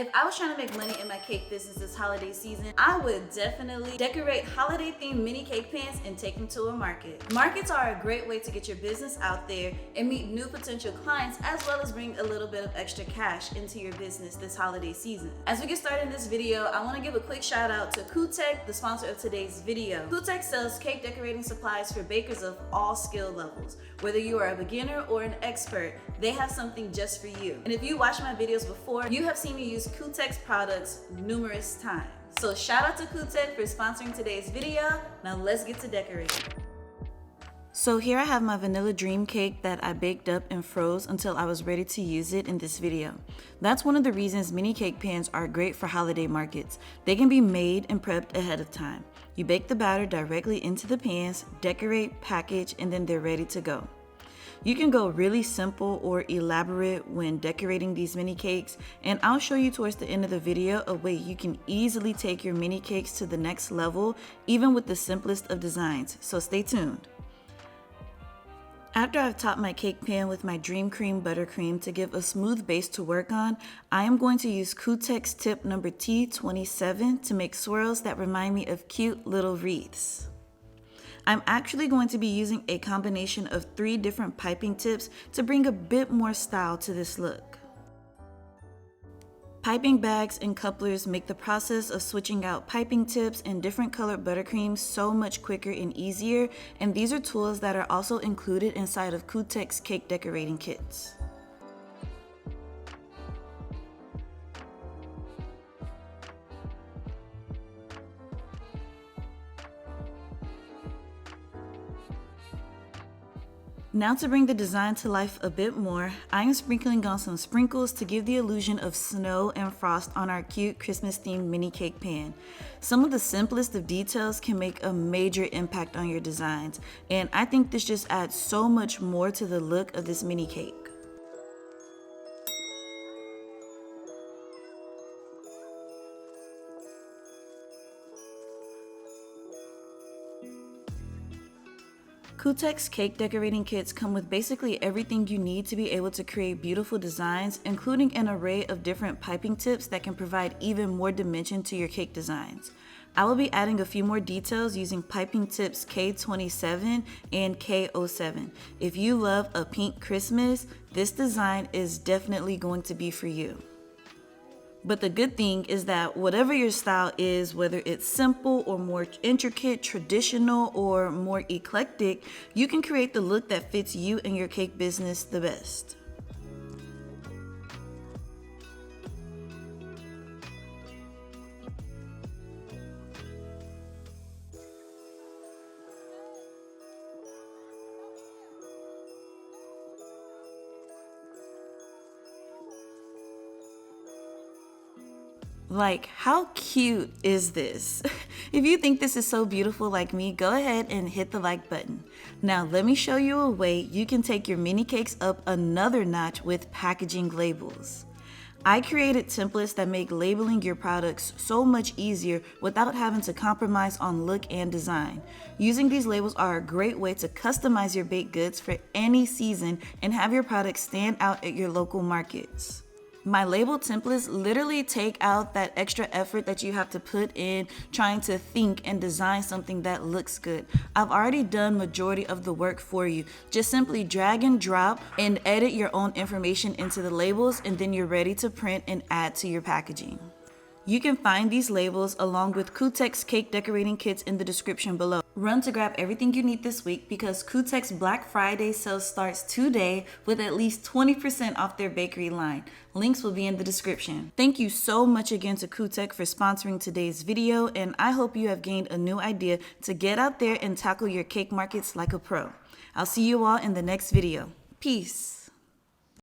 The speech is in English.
If I was trying to make money in my cake business this holiday season, I would definitely decorate holiday themed mini cake pans and take them to a market. Markets are a great way to get your business out there and meet new potential clients, as well as bring a little bit of extra cash into your business this holiday season. As we get started in this video, I want to give a quick shout out to Kootek, the sponsor of today's video. Kootek sells cake decorating supplies for bakers of all skill levels. Whether you are a beginner or an expert, they have something just for you. And if you watched my videos before, you have seen me use Kootek's products numerous times. So shout out to Kootek for sponsoring today's video. Now let's get to decorating. So here I have my vanilla dream cake that I baked up and froze until I was ready to use it in this video. That's one of the reasons mini cake pans are great for holiday markets. They can be made and prepped ahead of time. You bake the batter directly into the pans, decorate, package, and then they're ready to go. You can go really simple or elaborate when decorating these mini cakes, and I'll show you towards the end of the video a way you can easily take your mini cakes to the next level, even with the simplest of designs, so stay tuned. After I've topped my cake pan with my Dream Cream Buttercream to give a smooth base to work on, I am going to use Kootek's tip number T27 to make swirls that remind me of cute little wreaths. I'm actually going to be using a combination of 3 different piping tips to bring a bit more style to this look. Piping bags and couplers make the process of switching out piping tips and different colored buttercreams so much quicker and easier, and these are tools that are also included inside of Kootek's cake decorating kits. Now to bring the design to life a bit more, I am sprinkling on some sprinkles to give the illusion of snow and frost on our cute Christmas themed mini cake pan. Some of the simplest of details can make a major impact on your designs, and I think this just adds so much more to the look of this mini cake. Kootek's cake decorating kits come with basically everything you need to be able to create beautiful designs, including an array of different piping tips that can provide even more dimension to your cake designs. I will be adding a few more details using piping tips K27 and K07. If you love a pink Christmas, this design is definitely going to be for you. But the good thing is that whatever your style is, whether it's simple or more intricate, traditional, or more eclectic, you can create the look that fits you and your cake business the best. Like, how cute is this? If you think this is so beautiful like me, go ahead and hit the like button. Now let me show you a way you can take your mini cakes up another notch with packaging labels. I created templates that make labeling your products so much easier without having to compromise on look and design. Using these labels are a great way to customize your baked goods for any season and have your products stand out at your local markets. My label templates literally take out that extra effort that you have to put in trying to think and design something that looks good. I've already done majority of the work for you. Just simply drag and drop and edit your own information into the labels, and then you're ready to print and add to your packaging. You can find these labels along with Kootek's cake decorating kits in the description below. Run to grab everything you need this week because Kootek's Black Friday sale starts today with at least 20% off their bakery line. Links will be in the description. Thank you so much again to Kootek for sponsoring today's video, and I hope you have gained a new idea to get out there and tackle your cake markets like a pro. I'll see you all in the next video. Peace.